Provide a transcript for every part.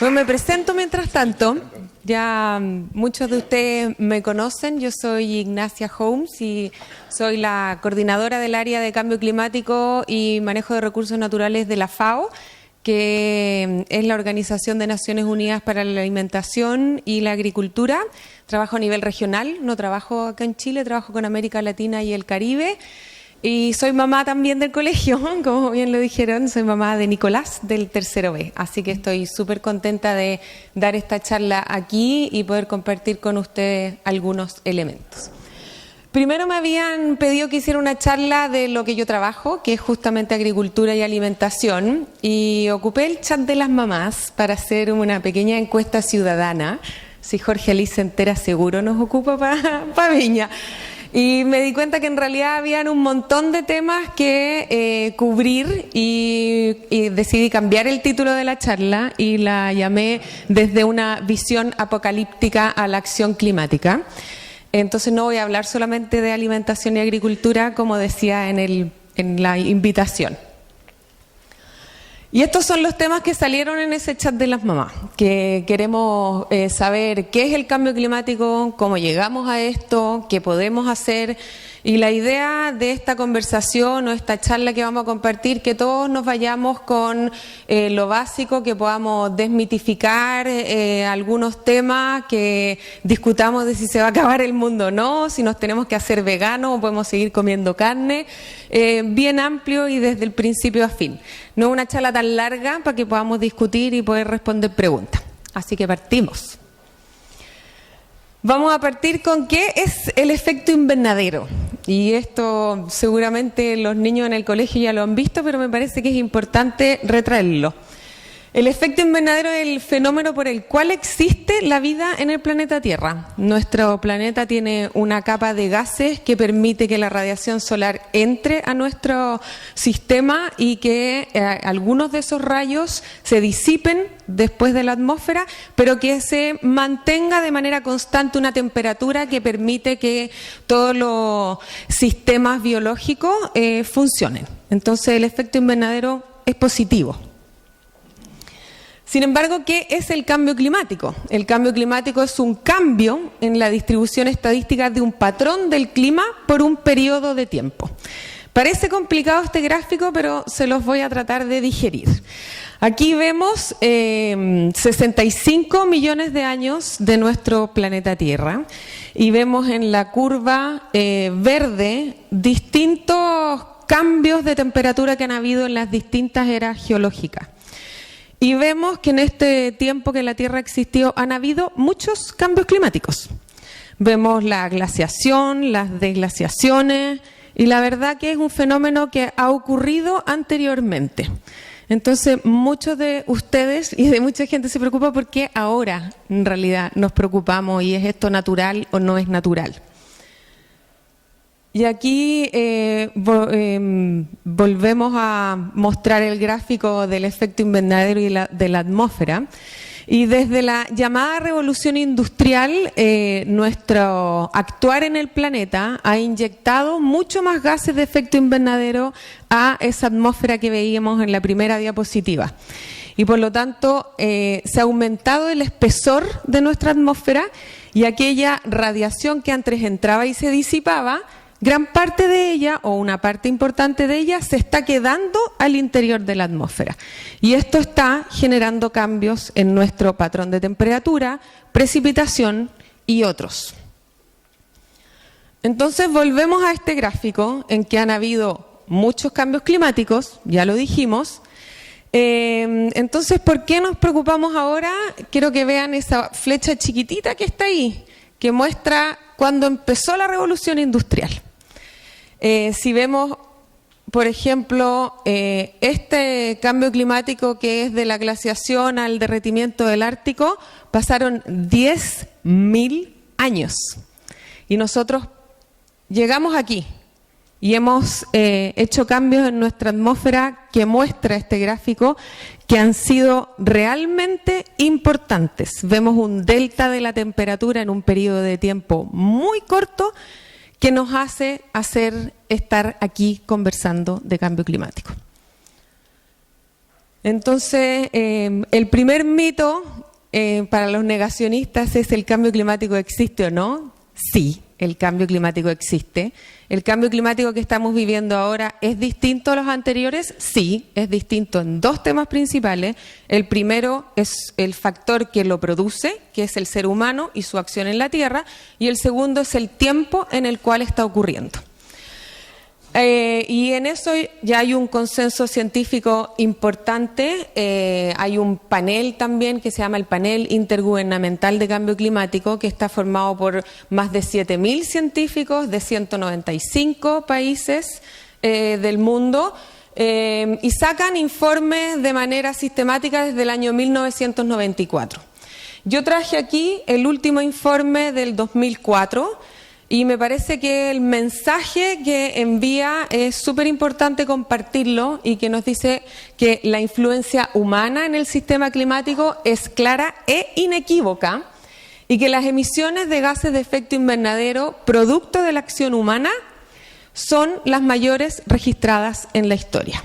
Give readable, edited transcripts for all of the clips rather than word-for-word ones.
Bueno, me presento mientras tanto. Ya muchos de ustedes me conocen. Yo soy Ignacia Holmes y soy la coordinadora del área de cambio climático y manejo de recursos naturales de la FAO, que es la Organización de Naciones Unidas para la Alimentación y la Agricultura. Trabajo a nivel regional, no trabajo acá en Chile, trabajo con América Latina y el Caribe. Y soy mamá también del colegio, como bien lo dijeron, soy mamá de Nicolás del tercero B. Así que estoy súper contenta de dar esta charla aquí y poder compartir con ustedes algunos elementos. Primero me habían pedido que hiciera una charla de lo que yo trabajo, que es justamente agricultura y alimentación, y ocupé el chat de las mamás para hacer una pequeña encuesta ciudadana. Si Jorge Alice se entera, seguro nos ocupa para Viña. Y me di cuenta que en realidad habían un montón de temas que cubrir y decidí cambiar el título de la charla y la llamé Desde una visión apocalíptica a la acción climática. Entonces no voy a hablar solamente de alimentación y agricultura, como decía en la invitación. Y estos son los temas que salieron en ese chat de las mamás, que queremos saber qué es el cambio climático, cómo llegamos a esto, qué podemos hacer. Y la idea de esta conversación o esta charla que vamos a compartir, que todos nos vayamos con lo básico, que podamos desmitificar algunos temas, que discutamos de si se va a acabar el mundo o no, si nos tenemos que hacer veganos o podemos seguir comiendo carne, bien amplio y desde el principio a fin. No una charla tan larga para que podamos discutir y poder responder preguntas. Así que partimos. Vamos a partir con qué es el efecto invernadero. Y esto seguramente los niños en el colegio ya lo han visto, pero me parece que es importante retraerlo. El efecto invernadero es el fenómeno por el cual existe la vida en el planeta Tierra. Nuestro planeta tiene una capa de gases que permite que la radiación solar entre a nuestro sistema y que algunos de esos rayos se disipen después de la atmósfera, pero que se mantenga de manera constante una temperatura que permite que todos los sistemas biológicos funcionen. Entonces el efecto invernadero es positivo. Sin embargo, ¿qué es el cambio climático? El cambio climático es un cambio en la distribución estadística de un patrón del clima por un periodo de tiempo. Parece complicado este gráfico, pero se los voy a tratar de digerir. Aquí vemos 65 millones de años de nuestro planeta Tierra y vemos en la curva verde distintos cambios de temperatura que han habido en las distintas eras geológicas. Y vemos que en este tiempo que la Tierra existió han habido muchos cambios climáticos. Vemos la glaciación, las desglaciaciones, y la verdad que es un fenómeno que ha ocurrido anteriormente. Entonces, muchos de ustedes y de mucha gente se preocupa porque ahora en realidad nos preocupamos y es esto natural o no es natural. Y aquí volvemos a mostrar el gráfico del efecto invernadero y de la atmósfera. Y desde la llamada revolución industrial, nuestro actuar en el planeta ha inyectado mucho más gases de efecto invernadero a esa atmósfera que veíamos en la primera diapositiva. Y por lo tanto, se ha aumentado el espesor de nuestra atmósfera y aquella radiación que antes entraba y se disipaba, gran parte de ella, o una parte importante de ella, se está quedando al interior de la atmósfera. Y esto está generando cambios en nuestro patrón de temperatura, precipitación y otros. Entonces volvemos a este gráfico en que han habido muchos cambios climáticos, ya lo dijimos. Entonces, ¿por qué nos preocupamos ahora? Quiero que vean esa flecha chiquitita que está ahí, que muestra cuando empezó la revolución industrial. Si vemos, por ejemplo, este cambio climático que es de la glaciación al derretimiento del Ártico, pasaron 10.000 años. Y nosotros llegamos aquí y hemos hecho cambios en nuestra atmósfera que muestra este gráfico que han sido realmente importantes. Vemos un delta de la temperatura en un periodo de tiempo muy corto que nos hace estar aquí conversando de cambio climático. Entonces, el primer mito para los negacionistas es ¿el cambio climático existe o no? Sí, el cambio climático existe. ¿El cambio climático que estamos viviendo ahora es distinto a los anteriores? Sí, es distinto en dos temas principales. El primero es el factor que lo produce, que es el ser humano y su acción en la Tierra, y el segundo es el tiempo en el cual está ocurriendo. Y en eso ya hay un consenso científico importante, hay un panel también que se llama el Panel Intergubernamental de Cambio Climático, que está formado por más de 7.000 científicos de 195 países del mundo, y sacan informes de manera sistemática desde el año 1994. Yo traje aquí el último informe del 2004, y me parece que el mensaje que envía es súper importante compartirlo y que nos dice que la influencia humana en el sistema climático es clara e inequívoca y que las emisiones de gases de efecto invernadero producto de la acción humana son las mayores registradas en la historia.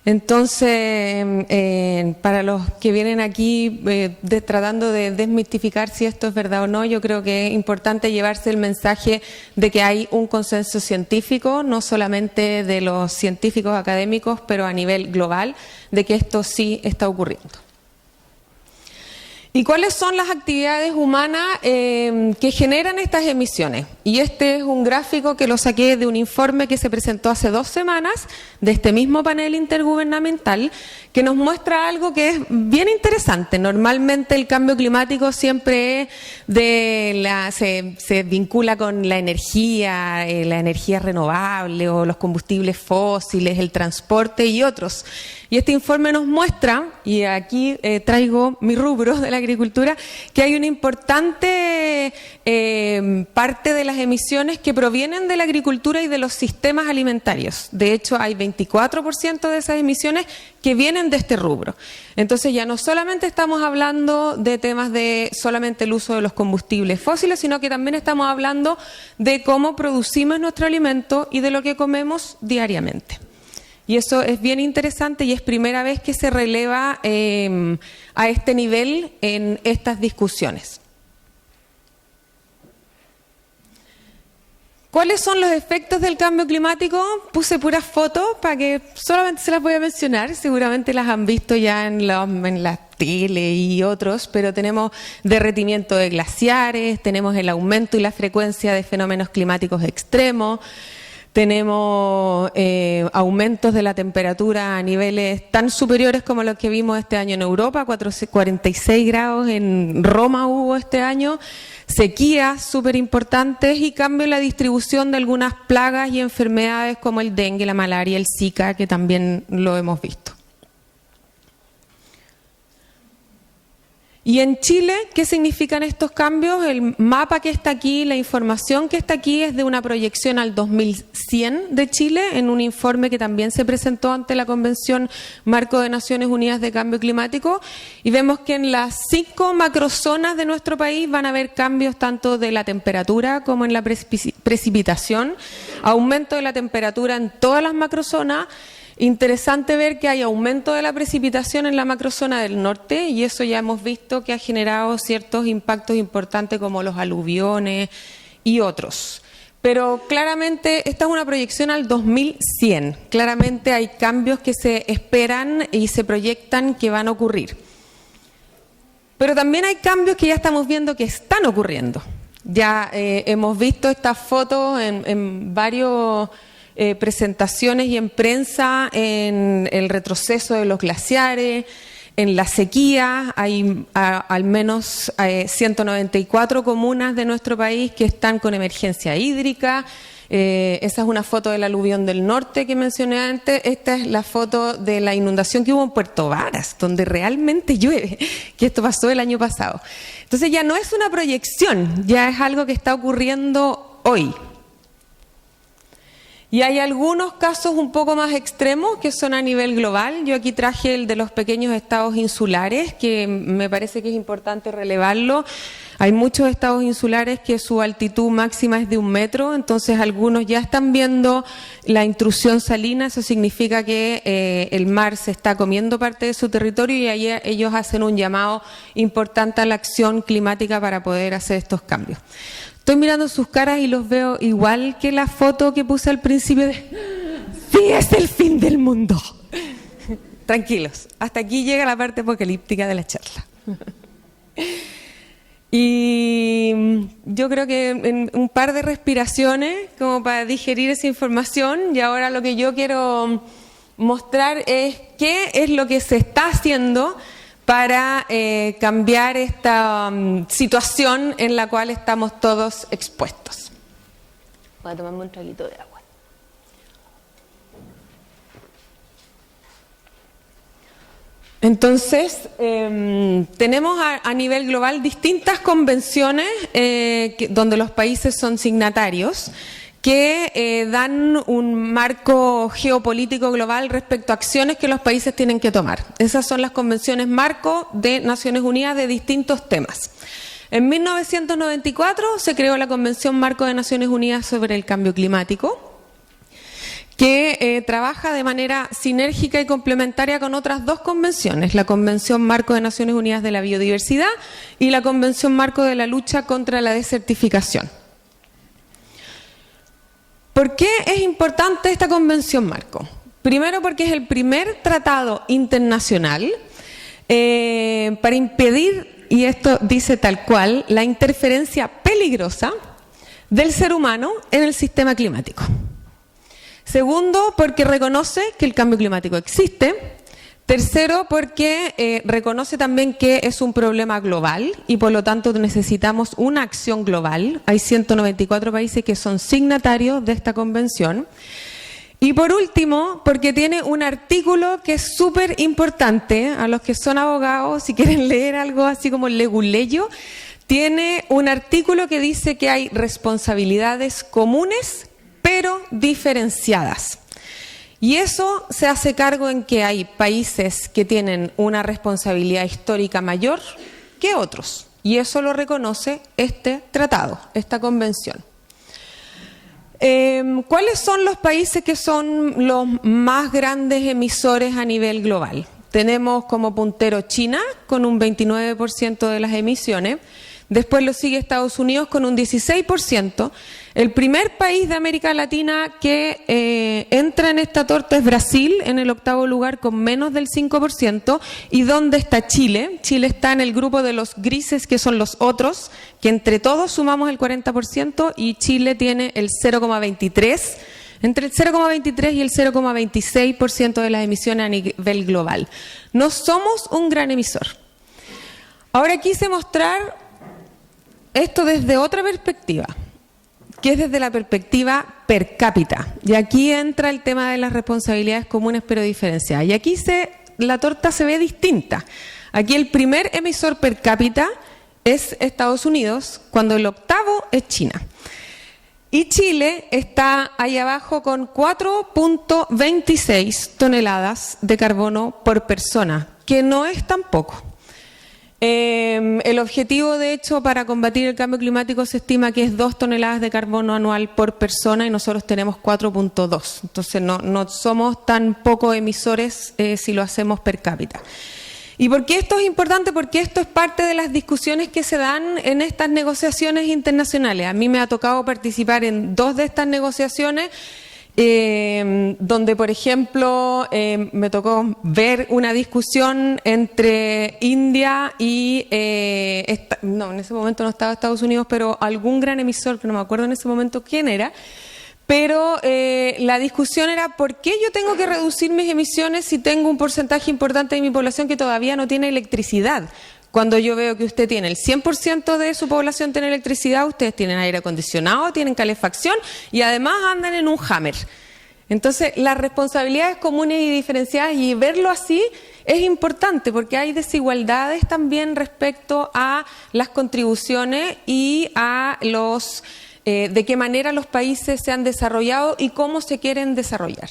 Entonces, para los que vienen aquí tratando de desmitificar si esto es verdad o no, yo creo que es importante llevarse el mensaje de que hay un consenso científico, no solamente de los científicos académicos, pero a nivel global, de que esto sí está ocurriendo. ¿Y cuáles son las actividades humanas que generan estas emisiones? Y este es un gráfico que lo saqué de un informe que se presentó hace 2 semanas de este mismo panel intergubernamental, que nos muestra algo que es bien interesante. Normalmente el cambio climático siempre se vincula con la energía renovable o los combustibles fósiles, el transporte y otros. Y este informe nos muestra, y aquí traigo mi rubro de la agricultura, que hay una importante parte de las emisiones que provienen de la agricultura y de los sistemas alimentarios. De hecho, hay 24% de esas emisiones que vienen de este rubro. Entonces ya no solamente estamos hablando de temas de solamente el uso de los combustibles fósiles, sino que también estamos hablando de cómo producimos nuestro alimento y de lo que comemos diariamente. Y eso es bien interesante y es primera vez que se releva a este nivel en estas discusiones. ¿Cuáles son los efectos del cambio climático? Puse puras fotos para que solamente se las voy a mencionar. Seguramente las han visto ya en la tele y otros, pero tenemos derretimiento de glaciares, tenemos el aumento y la frecuencia de fenómenos climáticos extremos, tenemos aumentos de la temperatura a niveles tan superiores como los que vimos este año en Europa, 46 grados en Roma hubo este año, sequías súper importantes y cambio en la distribución de algunas plagas y enfermedades como el dengue, la malaria, el Zika, que también lo hemos visto. Y en Chile, ¿qué significan estos cambios? El mapa que está aquí, la información que está aquí es de una proyección al 2100 de Chile, en un informe que también se presentó ante la Convención Marco de Naciones Unidas de Cambio Climático, y vemos que en las 5 macrozonas de nuestro país van a haber cambios tanto de la temperatura como en la precipitación, aumento de la temperatura en todas las macrozonas. Interesante ver que hay aumento de la precipitación en la macrozona del norte y eso ya hemos visto que ha generado ciertos impactos importantes como los aluviones y otros. Pero claramente esta es una proyección al 2100. Claramente hay cambios que se esperan y se proyectan que van a ocurrir. Pero también hay cambios que ya estamos viendo que están ocurriendo. Ya hemos visto estas fotos en varios presentaciones y en prensa, en el retroceso de los glaciares, en la sequía. Hay al menos 194 comunas de nuestro país que están con emergencia hídrica. Esa es una foto del aluvión del norte que mencioné antes. Esta es la foto de la inundación que hubo en Puerto Varas, donde realmente llueve, que esto pasó el año pasado. Entonces ya no es una proyección, ya es algo que está ocurriendo hoy. Y hay algunos casos un poco más extremos que son a nivel global. Yo aquí traje el de los pequeños estados insulares, que me parece que es importante relevarlo. Hay muchos estados insulares que su altitud máxima es de 1 metro, entonces algunos ya están viendo la intrusión salina, eso significa que el mar se está comiendo parte de su territorio y ahí ellos hacen un llamado importante a la acción climática para poder hacer estos cambios. Estoy mirando sus caras y los veo igual que la foto que puse al principio de ¡sí, es el fin del mundo! Tranquilos, hasta aquí llega la parte apocalíptica de la charla. Y yo creo que en un par de respiraciones, como para digerir esa información, y ahora lo que yo quiero mostrar es qué es lo que se está haciendo para cambiar esta situación en la cual estamos todos expuestos. Voy a tomarme un traguito de agua. Entonces, tenemos a nivel global distintas convenciones donde los países son signatarios que dan un marco geopolítico global respecto a acciones que los países tienen que tomar. Esas son las convenciones marco de Naciones Unidas de distintos temas. En 1994 se creó la Convención Marco de Naciones Unidas sobre el Cambio Climático, que trabaja de manera sinérgica y complementaria con otras 2 convenciones, la Convención Marco de Naciones Unidas de la Biodiversidad y la Convención Marco de la Lucha contra la Desertificación. ¿Por qué es importante esta Convención Marco? Primero porque es el primer tratado internacional para impedir, y esto dice tal cual, la interferencia peligrosa del ser humano en el sistema climático. Segundo, porque reconoce que el cambio climático existe. Tercero, porque reconoce también que es un problema global y por lo tanto necesitamos una acción global. Hay 194 países que son signatarios de esta convención. Y por último, porque tiene un artículo que es súper importante. A los que son abogados, si quieren leer algo así como leguleyo, tiene un artículo que dice que hay responsabilidades comunes pero diferenciadas. Y eso se hace cargo en que hay países que tienen una responsabilidad histórica mayor que otros. Y eso lo reconoce este tratado, esta convención. ¿Cuáles son los países que son los más grandes emisores a nivel global? Tenemos como puntero China con un 29% de las emisiones. Después lo sigue Estados Unidos con un 16%. El primer país de América Latina que entra en esta torta es Brasil, en el 8º lugar con menos del 5%. ¿Y dónde está Chile? Chile está en el grupo de los grises, que son los otros, que entre todos sumamos el 40%, y Chile tiene el 0,23%, entre el 0,23 y el 0,26% de las emisiones a nivel global. No somos un gran emisor. Ahora quise mostrar esto desde otra perspectiva, que es desde la perspectiva per cápita. Y aquí entra el tema de las responsabilidades comunes pero diferenciadas. Y aquí la torta se ve distinta. Aquí el primer emisor per cápita es Estados Unidos, cuando el 8º es China. Y Chile está ahí abajo con 4.26 toneladas de carbono por persona, que no es tan poco. El objetivo, de hecho, para combatir el cambio climático se estima que es 2 toneladas de carbono anual por persona y nosotros tenemos 4.2. Entonces no somos tan poco emisores si lo hacemos per cápita. ¿Y por qué esto es importante? Porque esto es parte de las discusiones que se dan en estas negociaciones internacionales. A mí me ha tocado participar en 2 de estas negociaciones, donde, por ejemplo, me tocó ver una discusión entre India y, no, en ese momento no estaba Estados Unidos, pero algún gran emisor, que no me acuerdo en ese momento quién era, pero la discusión era ¿por qué yo tengo que reducir mis emisiones si tengo un porcentaje importante de mi población que todavía no tiene electricidad? Cuando yo veo que usted tiene el 100% de su población tiene electricidad, ustedes tienen aire acondicionado, tienen calefacción y además andan en un Hammer. Entonces, las responsabilidades comunes y diferenciadas, y verlo así es importante porque hay desigualdades también respecto a las contribuciones y a los de qué manera los países se han desarrollado y cómo se quieren desarrollar.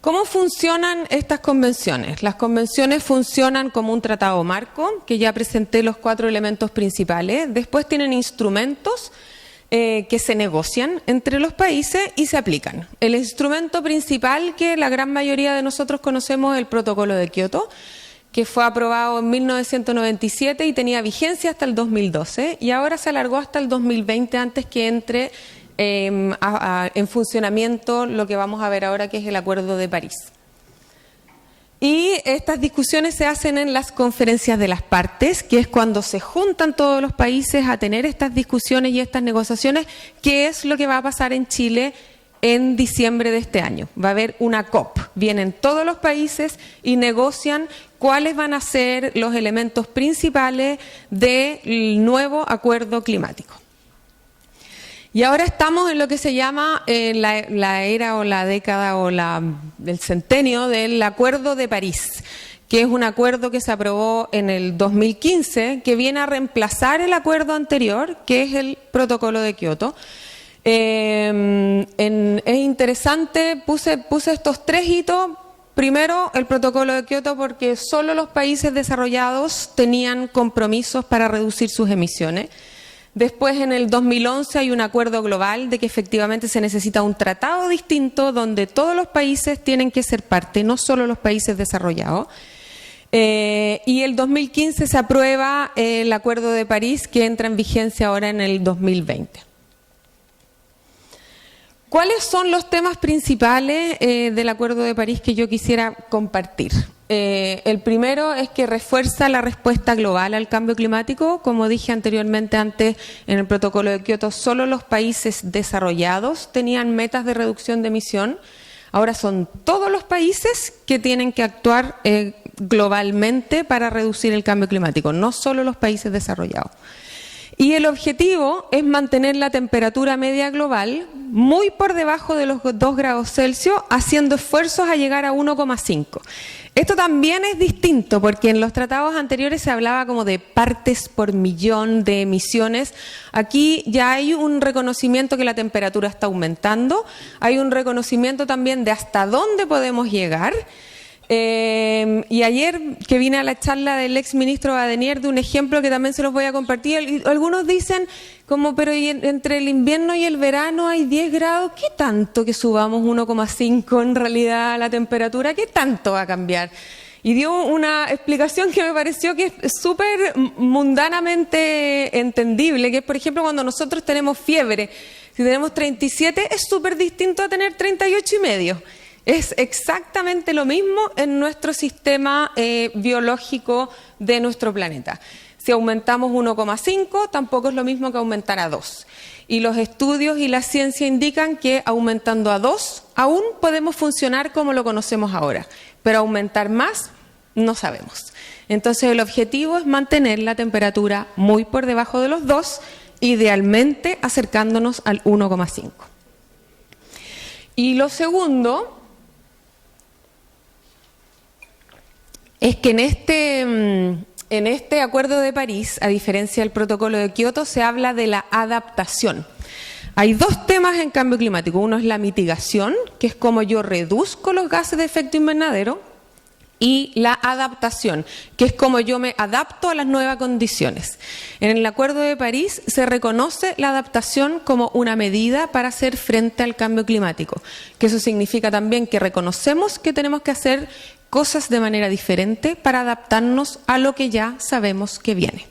¿Cómo funcionan estas convenciones? Las convenciones funcionan como un tratado marco, que ya presenté los 4 elementos principales. Después tienen instrumentos que se negocian entre los países y se aplican. El instrumento principal que la gran mayoría de nosotros conocemos es el Protocolo de Kioto, que fue aprobado en 1997 y tenía vigencia hasta el 2012, y ahora se alargó hasta el 2020 antes que entre en funcionamiento lo que vamos a ver ahora, que es el Acuerdo de París. Y estas discusiones se hacen en las conferencias de las partes, que es cuando se juntan todos los países a tener estas discusiones y estas negociaciones, que es lo que va a pasar en Chile en diciembre de este año. Va a haber una COP, vienen todos los países y negocian cuáles van a ser los elementos principales del nuevo acuerdo climático. Y ahora estamos en lo que se llama la era o la década o el centenio del Acuerdo de París, que es un acuerdo que se aprobó en el 2015, que viene a reemplazar el acuerdo anterior, que es el Protocolo de Kioto. Es interesante, puse estos 3 hitos. Primero, el Protocolo de Kioto, porque solo los países desarrollados tenían compromisos para reducir sus emisiones. Después, en el 2011, hay un acuerdo global de que efectivamente se necesita un tratado distinto donde todos los países tienen que ser parte, no solo los países desarrollados. Y el 2015 se aprueba el Acuerdo de París, que entra en vigencia ahora en el 2020. ¿Cuáles son los temas principales del Acuerdo de París que yo quisiera compartir? El primero es que refuerza la respuesta global al cambio climático. Como dije anteriormente antes, en el Protocolo de Kioto solo los países desarrollados tenían metas de reducción de emisión. Ahora son todos los países que tienen que actuar globalmente para reducir el cambio climático, no solo los países desarrollados. Y el objetivo es mantener la temperatura media global muy por debajo de los 2 grados Celsius, haciendo esfuerzos a llegar a 1,5. Esto también es distinto porque en los tratados anteriores se hablaba como de partes por millón de emisiones. Aquí ya hay un reconocimiento que la temperatura está aumentando, hay un reconocimiento también de hasta dónde podemos llegar. Y ayer que vine a la charla del ex ministro Badenier de un ejemplo que también se los voy a compartir, algunos dicen como, pero entre el invierno y el verano hay 10 grados, ¿qué tanto que subamos 1,5 en realidad la temperatura? ¿Qué tanto va a cambiar? Y dio una explicación que me pareció que es súper mundanamente entendible, que es, por ejemplo, cuando nosotros tenemos fiebre, si tenemos 37 es súper distinto a tener 38,5. Es exactamente lo mismo en nuestro sistema biológico de nuestro planeta. Si aumentamos 1,5, tampoco es lo mismo que aumentar a 2. Y los estudios y la ciencia indican que aumentando a 2 aún podemos funcionar como lo conocemos ahora, pero aumentar más no sabemos. Entonces el objetivo es mantener la temperatura muy por debajo de los 2, idealmente acercándonos al 1,5. Y lo segundo es que en este Acuerdo de París, a diferencia del Protocolo de Kioto, se habla de la adaptación. Hay 2 temas en cambio climático. Uno es la mitigación, que es cómo yo reduzco los gases de efecto invernadero, y la adaptación, que es cómo yo me adapto a las nuevas condiciones. En el Acuerdo de París se reconoce la adaptación como una medida para hacer frente al cambio climático, que eso significa también que reconocemos que tenemos que hacer cosas de manera diferente para adaptarnos a lo que ya sabemos que viene.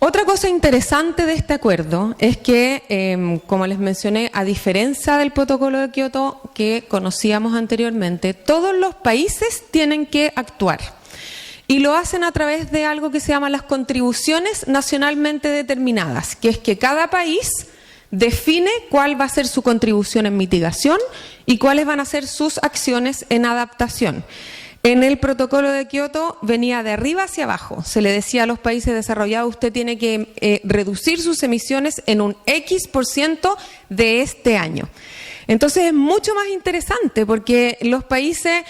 Otra cosa interesante de este acuerdo es que, como les mencioné, a diferencia del Protocolo de Kioto que conocíamos anteriormente, todos los países tienen que actuar. Y lo hacen a través de algo que se llama las contribuciones nacionalmente determinadas, que es que cada país define cuál va a ser su contribución en mitigación y cuáles van a ser sus acciones en adaptación. En el Protocolo de Kioto venía de arriba hacia abajo. Se le decía a los países desarrollados, usted tiene que reducir sus emisiones en un X% de este año. Entonces es mucho más interesante porque los países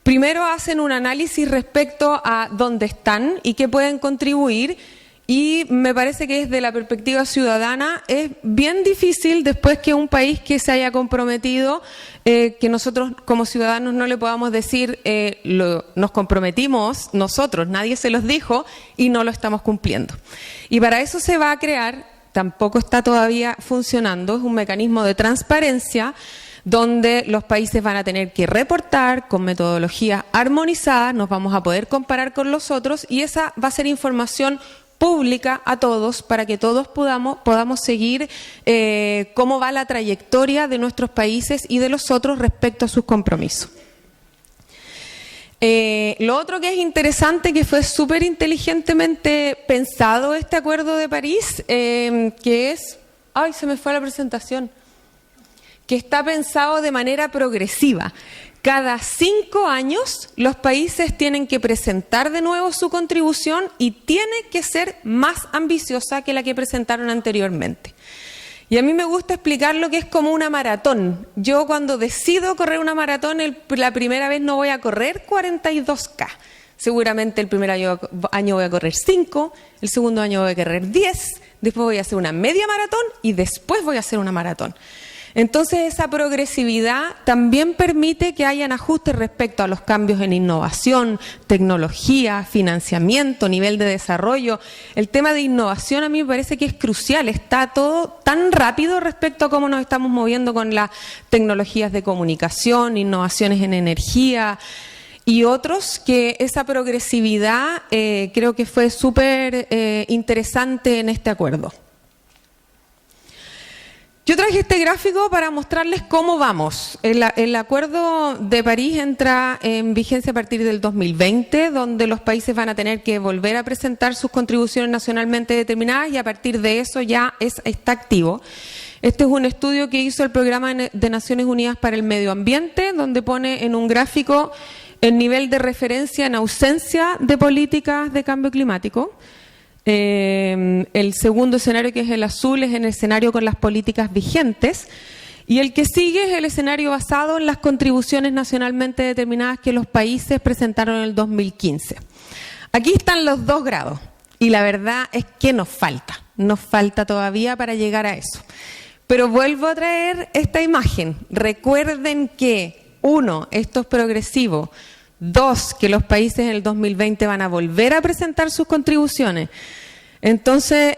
primero hacen un análisis respecto a dónde están y qué pueden contribuir, Y me parece que desde la perspectiva ciudadana es bien difícil después que un país que se haya comprometido, que nosotros como ciudadanos no le podamos decir nos comprometimos nosotros, nadie se los dijo y no lo estamos cumpliendo. Y para eso se va a crear, tampoco está todavía funcionando, es un mecanismo de transparencia donde los países van a tener que reportar con metodologías armonizadas, nos vamos a poder comparar con los otros y esa va a ser información pública a todos para que todos podamos seguir cómo va la trayectoria de nuestros países y de los otros respecto a sus compromisos. Lo otro que es interesante, que fue súper inteligentemente pensado este Acuerdo de París, que es... ¡Ay, se me fue la presentación! Que está pensado de manera progresiva. Cada 5 años los países tienen que presentar de nuevo su contribución y tiene que ser más ambiciosa que la que presentaron anteriormente. Y a mí me gusta explicar lo que es como una maratón. Yo cuando decido correr una maratón, la primera vez no voy a correr 42K. Seguramente el primer año voy a correr 5, el segundo año voy a correr 10, después voy a hacer una media maratón y después voy a hacer una maratón. Entonces esa progresividad también permite que hayan ajustes respecto a los cambios en innovación, tecnología, financiamiento, nivel de desarrollo. El tema de innovación a mí me parece que es crucial, está todo tan rápido respecto a cómo nos estamos moviendo con las tecnologías de comunicación, innovaciones en energía y otros, que esa progresividad creo que fue súper interesante en este acuerdo. Yo traje este gráfico para mostrarles cómo vamos. El Acuerdo de París entra en vigencia a partir del 2020, donde los países van a tener que volver a presentar sus contribuciones nacionalmente determinadas y a partir de eso ya está activo. Este es un estudio que hizo el Programa de Naciones Unidas para el Medio Ambiente, donde pone en un gráfico el nivel de referencia en ausencia de políticas de cambio climático. El segundo escenario, que es el azul, es en el escenario con las políticas vigentes y el que sigue es el escenario basado en las contribuciones nacionalmente determinadas que los países presentaron en el 2015. Aquí están los 2 grados y la verdad es que nos falta todavía para llegar a eso. Pero vuelvo a traer esta imagen. Recuerden que 1, esto es progresivo. 2, que los países en el 2020 van a volver a presentar sus contribuciones. Entonces,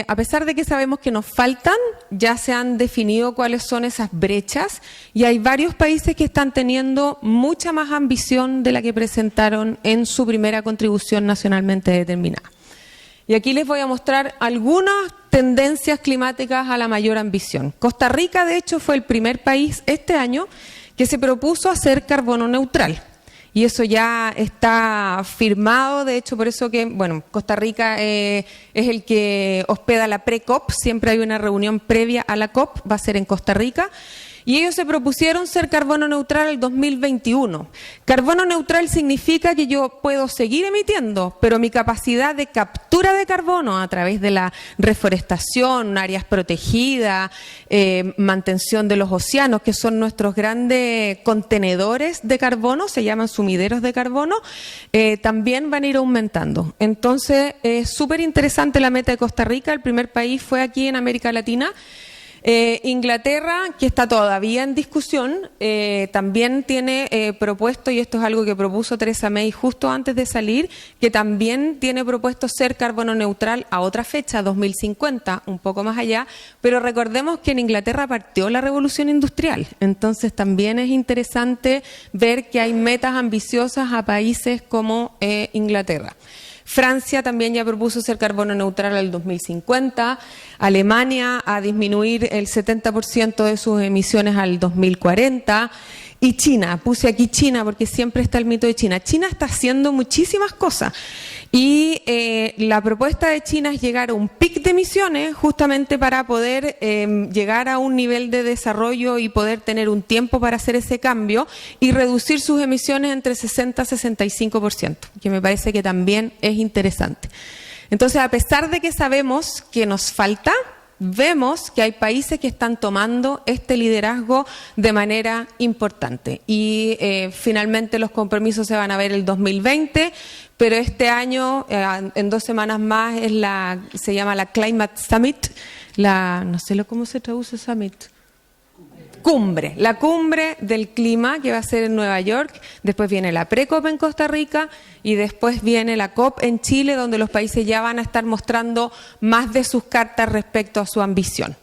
a pesar de que sabemos que nos faltan, ya se han definido cuáles son esas brechas y hay varios países que están teniendo mucha más ambición de la que presentaron en su primera contribución nacionalmente determinada. Y aquí les voy a mostrar algunas tendencias climáticas a la mayor ambición. Costa Rica, de hecho, fue el primer país este año que se propuso hacer carbono neutral. Y eso ya está firmado, de hecho, por eso que, bueno, Costa Rica es el que hospeda la pre-COP, siempre hay una reunión previa a la COP, va a ser en Costa Rica, y ellos se propusieron ser carbono neutral el 2021. Carbono neutral significa que yo puedo seguir emitiendo, pero mi capacidad de captura de carbono a través de la reforestación, áreas protegidas, mantención de los océanos, que son nuestros grandes contenedores de carbono, se llaman sumideros de carbono, también van a ir aumentando. Entonces, es súper interesante la meta de Costa Rica, el primer país fue aquí en América Latina. Inglaterra, que está todavía en discusión, también tiene propuesto, y esto es algo que propuso Theresa May justo antes de salir, que también tiene propuesto ser carbono neutral a otra fecha, 2050, un poco más allá, pero recordemos que en Inglaterra partió la revolución industrial, entonces también es interesante ver que hay metas ambiciosas a países como Inglaterra. Francia también ya propuso ser carbono neutral al 2050, Alemania a disminuir el 70% de sus emisiones al 2040 y China, puse aquí China porque siempre está el mito de China. China está haciendo muchísimas cosas y la propuesta de China es llegar a un pic de emisiones justamente para poder llegar a un nivel de desarrollo y poder tener un tiempo para hacer ese cambio y reducir sus emisiones entre 60 y 65%, que me parece que también es interesante. Entonces, a pesar de que sabemos que nos falta, vemos que hay países que están tomando este liderazgo de manera importante y finalmente los compromisos se van a ver el 2020, pero este año, en 2 semanas más, se llama la Climate Summit, no sé cómo se traduce Summit. Cumbre, la cumbre del clima que va a ser en Nueva York, después viene la pre-COP en Costa Rica y después viene la COP en Chile, donde los países ya van a estar mostrando más de sus cartas respecto a su ambición.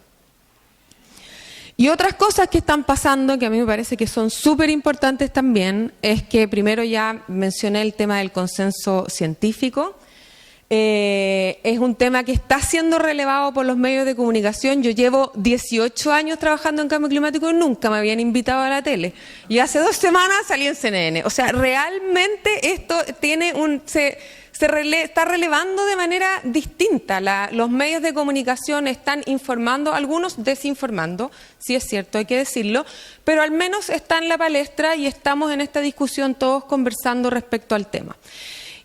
Y otras cosas que están pasando, que a mí me parece que son súper importantes también, es que primero ya mencioné el tema del consenso científico. Es un tema que está siendo relevado por los medios de comunicación. Yo llevo 18 años trabajando en cambio climático y nunca me habían invitado a la tele. Y hace 2 semanas salí en CNN. O sea, realmente esto tiene está relevando de manera distinta. Los medios de comunicación están informando, algunos desinformando, sí es cierto, hay que decirlo, pero al menos está en la palestra y estamos en esta discusión todos conversando respecto al tema.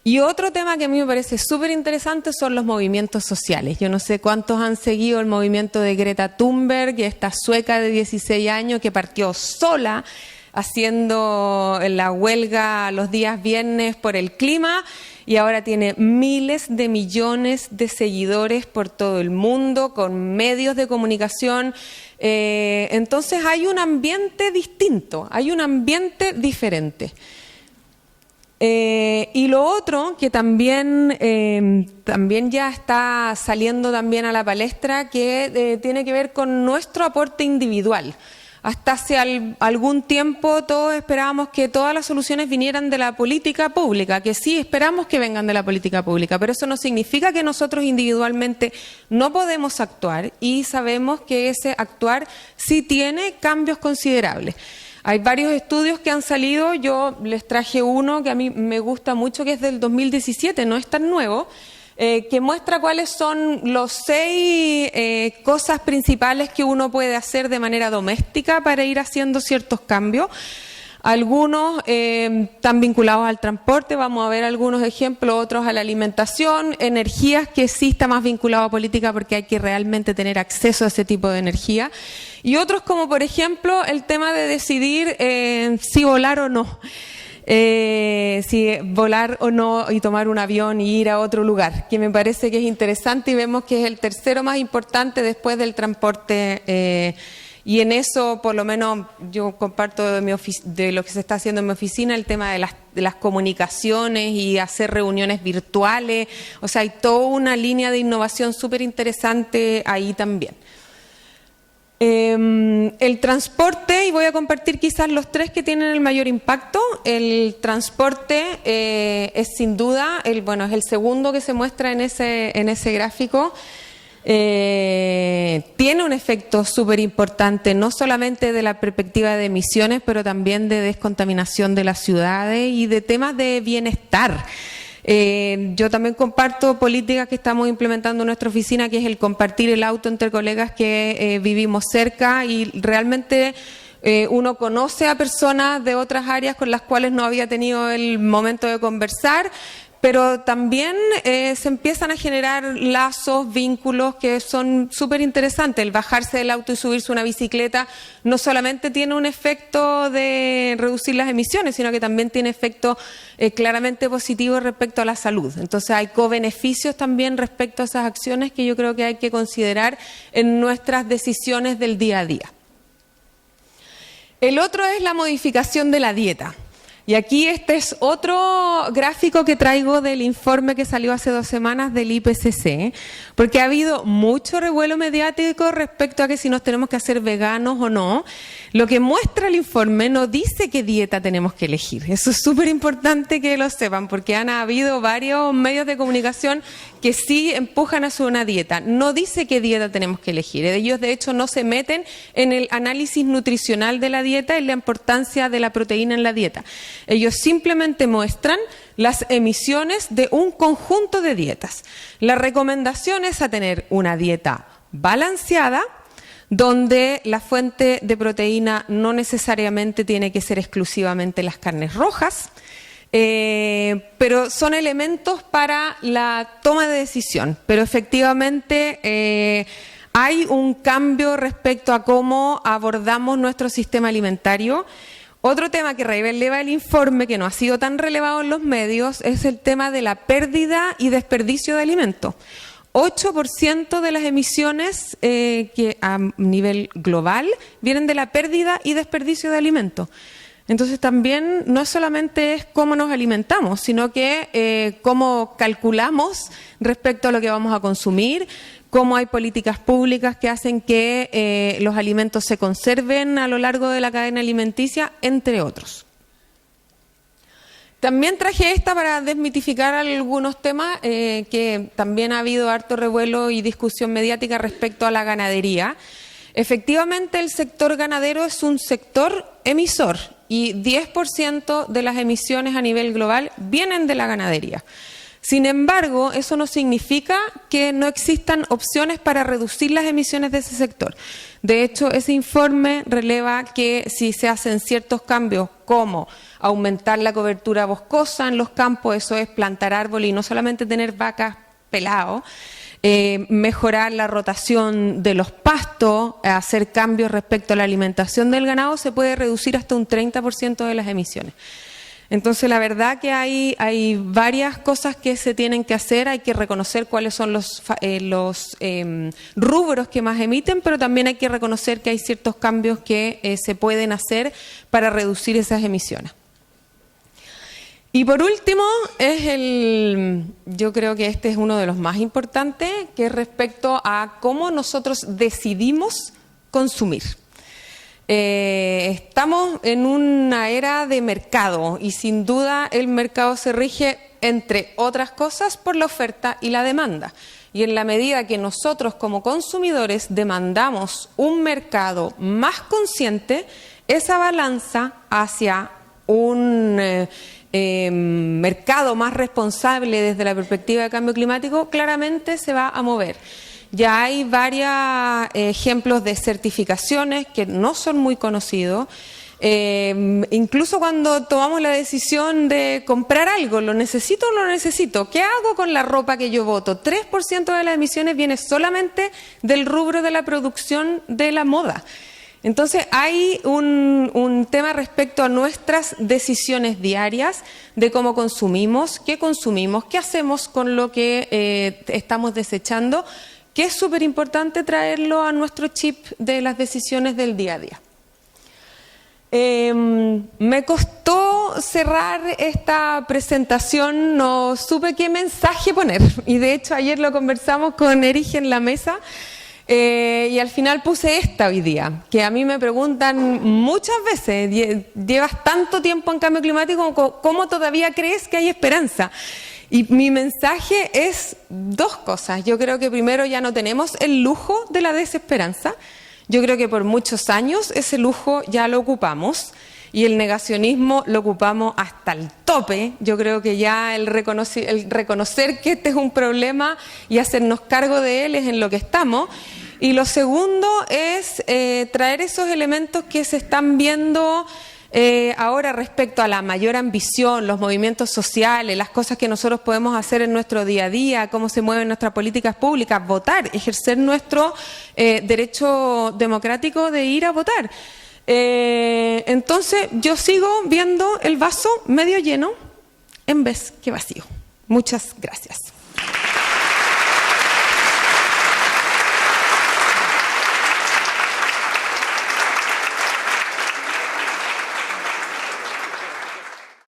Y otro tema que a mí me parece súper interesante son los movimientos sociales. Yo no sé cuántos han seguido el movimiento de Greta Thunberg, esta sueca de 16 años que partió sola haciendo la huelga los días viernes por el clima y ahora tiene miles de millones de seguidores por todo el mundo, con medios de comunicación. Entonces hay un ambiente distinto, hay un ambiente diferente. Y lo otro que también ya está saliendo también a la palestra, que tiene que ver con nuestro aporte individual. Hasta hace algún tiempo todos esperábamos que todas las soluciones vinieran de la política pública, que sí esperamos que vengan de la política pública, pero eso no significa que nosotros individualmente no podemos actuar y sabemos que ese actuar sí tiene cambios considerables. Hay varios estudios que han salido, yo les traje uno que a mí me gusta mucho, que es del 2017, no es tan nuevo, que muestra cuáles son los 6 cosas principales que uno puede hacer de manera doméstica para ir haciendo ciertos cambios. Algunos están vinculados al transporte, vamos a ver algunos ejemplos, otros a la alimentación, energías que sí está más vinculado a política porque hay que realmente tener acceso a ese tipo de energía. Y otros como por ejemplo el tema de decidir si volar o no. Si volar o no y tomar un avión y ir a otro lugar, que me parece que es interesante y vemos que es el tercero más importante después del transporte. Y en eso, por lo menos, yo comparto de lo que se está haciendo en mi oficina, el tema de las comunicaciones y hacer reuniones virtuales. O sea, hay toda una línea de innovación súper interesante ahí también. El transporte, y voy a compartir quizás los 3 que tienen el mayor impacto. El transporte es sin duda, es el segundo que se muestra en ese gráfico. Tiene un efecto súper importante, no solamente de la perspectiva de emisiones, pero también de descontaminación de las ciudades y de temas de bienestar. Yo también comparto políticas que estamos implementando en nuestra oficina, que es el compartir el auto entre colegas que vivimos cerca y realmente uno conoce a personas de otras áreas con las cuales no había tenido el momento de conversar, pero también se empiezan a generar lazos, vínculos que son súper interesantes. El bajarse del auto y subirse a una bicicleta no solamente tiene un efecto de reducir las emisiones, sino que también tiene efectos claramente positivos respecto a la salud. Entonces hay co-beneficios también respecto a esas acciones que yo creo que hay que considerar en nuestras decisiones del día a día. El otro es la modificación de la dieta. Y aquí este es otro gráfico que traigo del informe que salió hace 2 semanas del IPCC, porque ha habido mucho revuelo mediático respecto a que si nos tenemos que hacer veganos o no. Lo que muestra el informe no dice qué dieta tenemos que elegir. Eso es súper importante que lo sepan, porque han habido varios medios de comunicación que sí empujan hacia una dieta. No dice qué dieta tenemos que elegir. Ellos, de hecho, no se meten en el análisis nutricional de la dieta y la importancia de la proteína en la dieta. Ellos simplemente muestran las emisiones de un conjunto de dietas. La recomendación es a tener una dieta balanceada, donde la fuente de proteína no necesariamente tiene que ser exclusivamente las carnes rojas, pero son elementos para la toma de decisión. Pero efectivamente hay un cambio respecto a cómo abordamos nuestro sistema alimentario. Otro tema que releva el informe, que no ha sido tan relevado en los medios, es el tema de la pérdida y desperdicio de alimentos. 8% de las emisiones que a nivel global vienen de la pérdida y desperdicio de alimentos. Entonces también no solamente es cómo nos alimentamos, sino que cómo calculamos respecto a lo que vamos a consumir, cómo hay políticas públicas que hacen que los alimentos se conserven a lo largo de la cadena alimenticia, entre otros. También traje esta para desmitificar algunos temas que también ha habido harto revuelo y discusión mediática respecto a la ganadería. Efectivamente, el sector ganadero es un sector emisor y 10% de las emisiones a nivel global vienen de la ganadería. Sin embargo, eso no significa que no existan opciones para reducir las emisiones de ese sector. De hecho, ese informe releva que si se hacen ciertos cambios como aumentar la cobertura boscosa en los campos, eso es plantar árboles y no solamente tener vacas peladas, mejorar la rotación de los pastos, hacer cambios respecto a la alimentación del ganado, se puede reducir hasta un 30% de las emisiones. Entonces, la verdad que hay varias cosas que se tienen que hacer, hay que reconocer cuáles son los rubros que más emiten, pero también hay que reconocer que hay ciertos cambios que se pueden hacer para reducir esas emisiones. Y por último, yo creo que este es uno de los más importantes, que es respecto a cómo nosotros decidimos consumir. Estamos en una era de mercado y sin duda el mercado se rige, entre otras cosas, por la oferta y la demanda. Y en la medida que nosotros como consumidores demandamos un mercado más consciente, esa balanza hacia un mercado más responsable desde la perspectiva de cambio climático claramente se va a mover. Ya hay varios ejemplos de certificaciones que no son muy conocidos. Incluso cuando tomamos la decisión de comprar algo, ¿lo necesito o no lo necesito? ¿Qué hago con la ropa que yo boto? 3% de las emisiones viene solamente del rubro de la producción de la moda. Entonces hay un tema respecto a nuestras decisiones diarias de cómo consumimos, qué hacemos con lo que estamos desechando, que es súper importante traerlo a nuestro chip de las decisiones del día a día. Me costó cerrar esta presentación, no supe qué mensaje poner y de hecho ayer lo conversamos con Erich en la mesa. Y al final puse esta hoy día, que a mí me preguntan muchas veces, llevas tanto tiempo en cambio climático, ¿cómo todavía crees que hay esperanza? Y mi mensaje es dos cosas. Yo creo que primero ya no tenemos el lujo de la desesperanza. Yo creo que por muchos años ese lujo ya lo ocupamos y el negacionismo lo ocupamos hasta el tope. Yo creo que ya el reconocer que este es un problema y hacernos cargo de él es en lo que estamos. Y lo segundo es traer esos elementos que se están viendo ahora respecto a la mayor ambición, los movimientos sociales, las cosas que nosotros podemos hacer en nuestro día a día, cómo se mueven nuestras políticas públicas, votar, ejercer nuestro derecho democrático de ir a votar. Entonces yo sigo viendo el vaso medio lleno en vez que vacío. Muchas gracias.